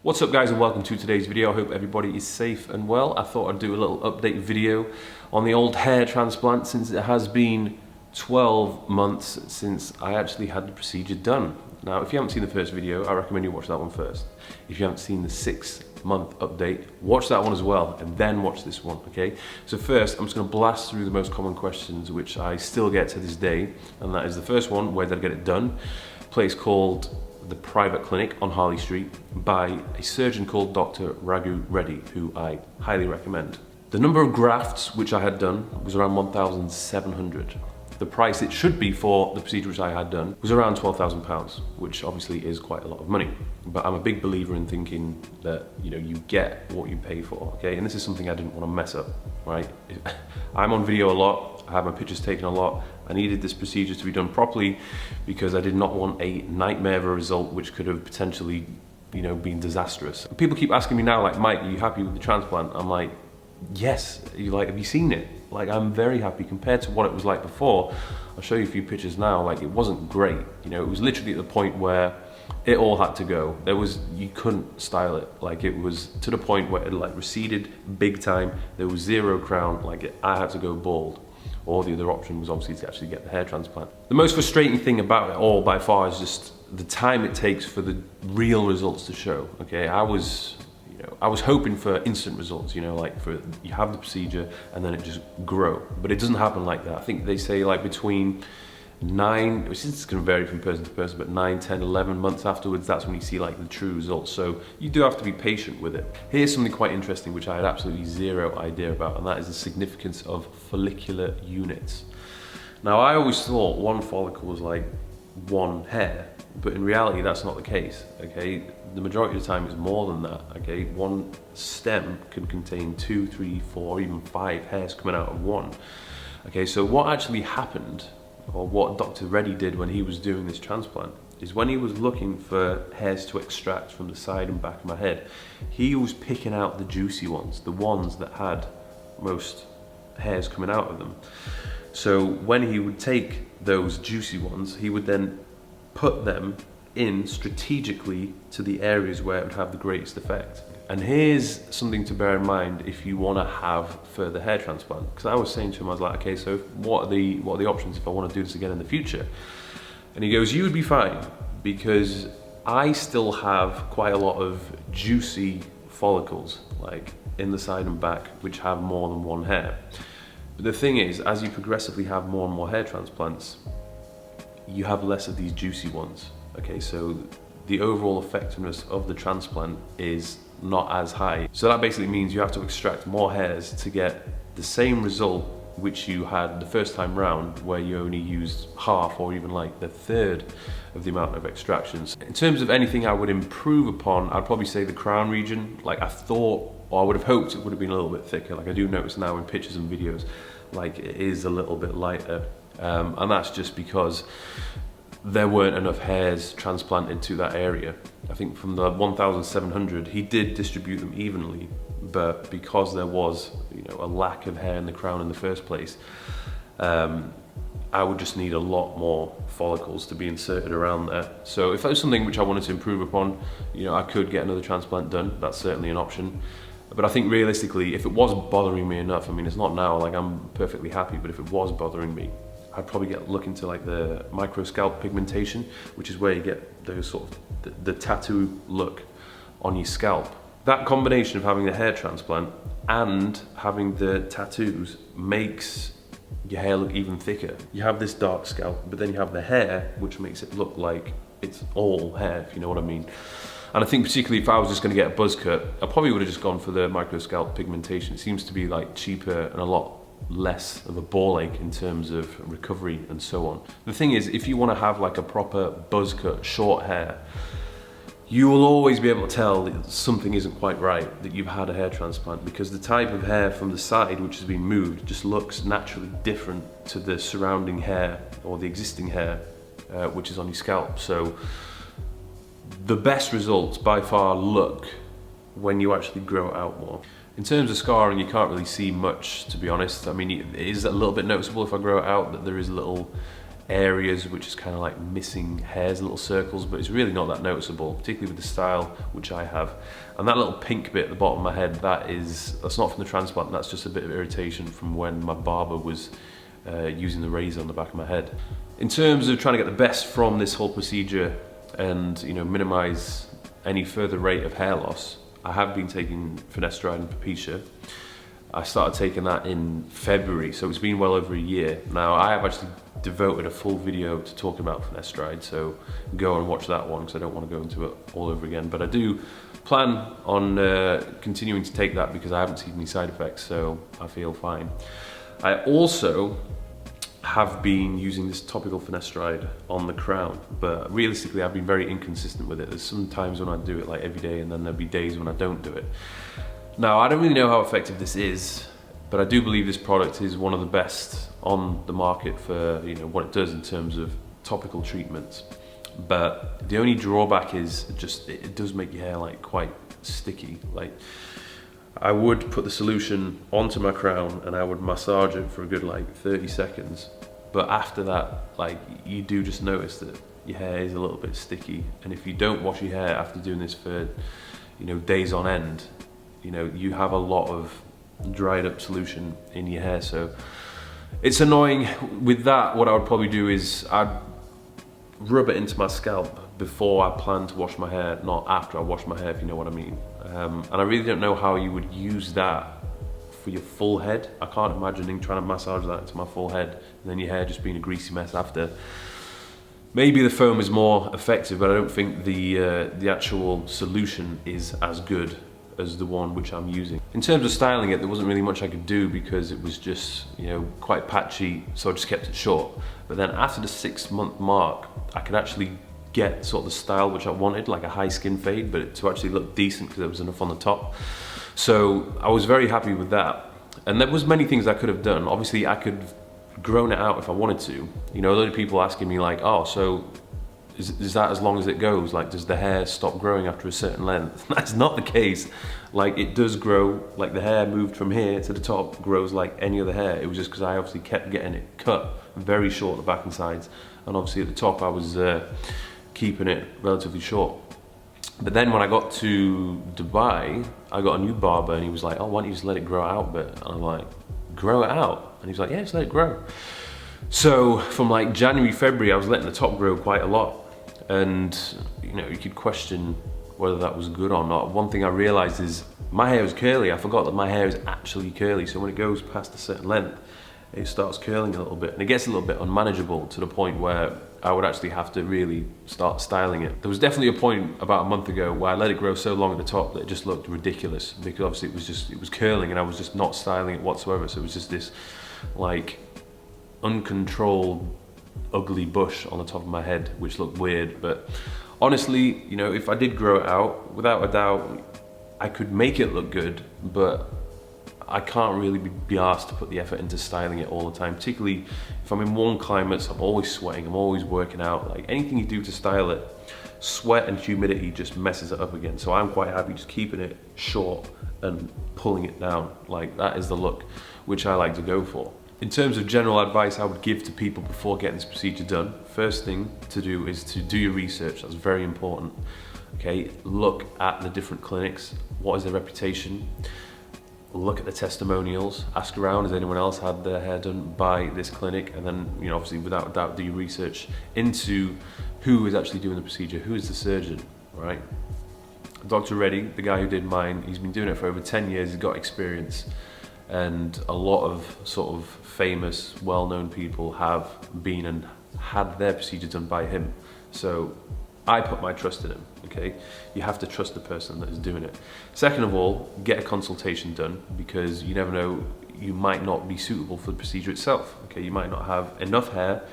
What's up guys, and welcome to today's video. I hope everybody is safe and well. I thought I'd do a little update video on the old hair transplant since it has been 12 months since I actually had the procedure done. Now, if you haven't seen the first video, I recommend you watch that one first. If you haven't seen the 6-month update, watch that one as well, and then watch this one, okay? So first, I'm just gonna blast through the most common questions which I still get to this day, and that is the first one: where did I get it done? A place called the Private Clinic on Harley Street by a surgeon called Dr Raghu Reddy, who I highly recommend. The number of grafts which I had done was around 1,700. The price it should be for the procedure which I had done was around £12,000, which obviously is quite a lot of money. But I'm a big believer in thinking that, you know, you get what you pay for, okay? And this is something I didn't want to mess up, right? I'm on video a lot, I have my pictures taken a lot. I needed this procedure to be done properly because I did not want a nightmare of a result which could have potentially, you know, been disastrous. People keep asking me now, like, Mike, are you happy with the transplant? I'm like, yes. You're like, have you seen it? Like, I'm very happy compared to what it was like before. I'll show you a few pictures now. Like, it wasn't great. You know, it was literally at the point where it all had to go. You couldn't style it. Like, it was to the point where it like receded big time. There was zero crown. Like, I had to go bald. Or the other option was obviously to actually get the hair transplant. The most frustrating thing about it all by far is just the time it takes for the real results to show. Okay, I was hoping for instant results, you know, like you have the procedure and then it just grow. But it doesn't happen like that. I think they say like between 9, which is going to vary from person to person, but 9, 10, 11 months afterwards, that's when you see like the true results. So you do have to be patient with it. Here's something quite interesting which I had absolutely zero idea about, and that is the significance of follicular units. Now, I always thought one follicle was like one hair, but in reality that's not the case, okay? The majority of the time it's more than that, okay? One stem can contain 2, 3, 4, even 5 hairs coming out of one. Okay, so what actually happened, or what Dr. Reddy did when he was doing this transplant, is when he was looking for hairs to extract from the side and back of my head, he was picking out the juicy ones, the ones that had most hairs coming out of them. So when he would take those juicy ones, he would then put them in strategically to the areas where it would have the greatest effect. And here's something to bear in mind if you want to have further hair transplant. Because I was saying to him, I was like, okay, so what are the options if I want to do this again in the future? And he goes, you would be fine, because I still have quite a lot of juicy follicles, like in the side and back, which have more than one hair. But the thing is, as you progressively have more and more hair transplants, you have less of these juicy ones. Okay, so the overall effectiveness of the transplant is not as high. So that basically means you have to extract more hairs to get the same result which you had the first time round, where you only used half or even like the third of the amount of extractions. In terms of anything I would improve upon, I'd probably say the crown region. Like, I thought, or I would have hoped it would have been a little bit thicker. Like, I do notice now in pictures and videos, like it is a little bit lighter. And that's just because there weren't enough hairs transplanted to that area. I think from the 1,700, he did distribute them evenly, but because there was, you know, a lack of hair in the crown in the first place, I would just need a lot more follicles to be inserted around there. So if that was something which I wanted to improve upon, you know, I could get another transplant done. That's certainly an option. But I think realistically, if it was bothering me enough, I mean, it's not now, like I'm perfectly happy, but if it was bothering me, I'd probably look into like the micro scalp pigmentation, which is where you get those sort of the tattoo look on your scalp. That combination of having the hair transplant and having the tattoos makes your hair look even thicker. You have this dark scalp, but then you have the hair, which makes it look like it's all hair, if you know what I mean. And I think particularly if I was just going to get a buzz cut, I probably would have just gone for the micro scalp pigmentation. It seems to be like cheaper and a lot less of a ball ache in terms of recovery and so on. The thing is, if you want to have like a proper buzz cut, short hair, you will always be able to tell that something isn't quite right, that you've had a hair transplant, because the type of hair from the side which has been moved just looks naturally different to the surrounding hair or the existing hair which is on your scalp. So the best results by far look when you actually grow out more. In terms of scarring, you can't really see much, to be honest. I mean, it is a little bit noticeable if I grow it out that there is a little areas which is kind of like missing hairs, little circles, but it's really not that noticeable, particularly with the style which I have. And that little pink bit at the bottom of my head, that's not from the transplant, that's just a bit of irritation from when my barber was using the razor on the back of my head. In terms of trying to get the best from this whole procedure and, you know, minimize any further rate of hair loss, I have been taking Finasteride and Propecia. I started taking that in February, so it's been well over a year. Now, I have actually devoted a full video to talking about Finasteride, so go and watch that one because I don't want to go into it all over again. But I do plan on continuing to take that because I haven't seen any side effects, so I feel fine. I also have been using this topical Finasteride on the crown, but realistically I've been very inconsistent with it. There's some times when I do it like every day, and then there'll be days when I don't do it. Now, I don't really know how effective this is, but I do believe this product is one of the best on the market for, you know, what it does in terms of topical treatments. But the only drawback is just it does make your hair like quite sticky. Like, I would put the solution onto my crown and I would massage it for a good like 30 seconds. But after that, like, you do just notice that your hair is a little bit sticky. And if you don't wash your hair after doing this for, you know, days on end, you know, you have a lot of dried up solution in your hair. So it's annoying. With that, what I would probably do is I'd rub it into my scalp before I plan to wash my hair, not after I wash my hair, if you know what I mean. And I really don't know how you would use that for your full head. I can't imagine trying to massage that into my full head and then your hair just being a greasy mess after. Maybe the foam is more effective, but I don't think the actual solution is as good as the one which I'm using. In terms of styling it, there wasn't really much I could do because it was just, you know, quite patchy, so I just kept it short. But then after the 6-month mark, I could actually get sort of the style which I wanted, like a high skin fade, but to actually look decent because there was enough on the top. So I was very happy with that. And there was many things I could have done. Obviously I could have grown it out if I wanted to. You know, a lot of people asking me like, oh, so is that as long as it goes? Like, does the hair stop growing after a certain length? That's not the case. Like, it does grow, like the hair moved from here to the top, grows like any other hair. It was just because I obviously kept getting it cut very short at the back and sides. And obviously at the top I was keeping it relatively short. But then when I got to Dubai, I got a new barber and he was like, oh, why don't you just let it grow out a bit? And I'm like, grow it out? And he's like, yeah, just let it grow. So from like January, February, I was letting the top grow quite a lot. And, you know, you could question whether that was good or not. One thing I realized is my hair was curly. I forgot that my hair is actually curly. So when it goes past a certain length, it starts curling a little bit. And it gets a little bit unmanageable to the point where I would actually have to really start styling it. There was definitely a point about a month ago where I let it grow so long at the top that it just looked ridiculous, because obviously it was curling and I was just not styling it whatsoever. So it was just this like uncontrolled ugly bush on the top of my head, which looked weird. But honestly, you know, if I did grow it out, without a doubt, I could make it look good, but I can't really be asked to put the effort into styling it all the time, particularly if I'm in warm climates. I'm always sweating, I'm always working out. Like, anything you do to style it, sweat and humidity just messes it up again. So I'm quite happy just keeping it short and pulling it down. Like, that is the look which I like to go for. In terms of general advice I would give to people before getting this procedure done, first thing to do is to do your research. That's very important. Okay, look at the different clinics. What is their reputation? Look at the testimonials. Ask around, has anyone else had their hair done by this clinic? And then, you know, obviously without a doubt, do your research into who is actually doing the procedure, who is the surgeon, right? Dr. Reddy, the guy who did mine, he's been doing it for over 10 years, he's got experience. And a lot of sort of famous, well-known people have been and had their procedure done by him. So I put my trust in him, okay? You have to trust the person that is doing it. Second of all, get a consultation done, because you never know, you might not be suitable for the procedure itself, okay? You might not have enough hair,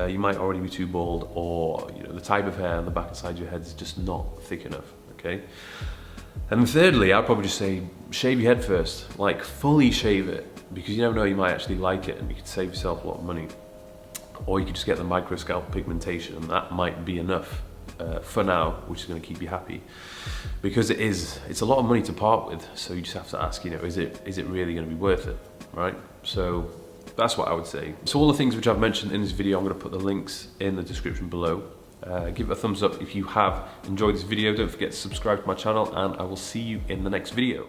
you might already be too bald, or, you know, the type of hair on the back and side of your head is just not thick enough, okay? And then thirdly, I'd probably just say, shave your head first, like fully shave it, because you never know, you might actually like it and you could save yourself a lot of money. Or you could just get the microscalp pigmentation, and that might be enough for now, which is going to keep you happy. Because it's a lot of money to part with, so you just have to ask, you know, is it really going to be worth it, right? So That's what I would say. So all the things which I've mentioned in this video, I'm going to put the links in the description below. Give it a thumbs up if you have enjoyed this video. Don't forget to subscribe to my channel, and I will see you in the next video.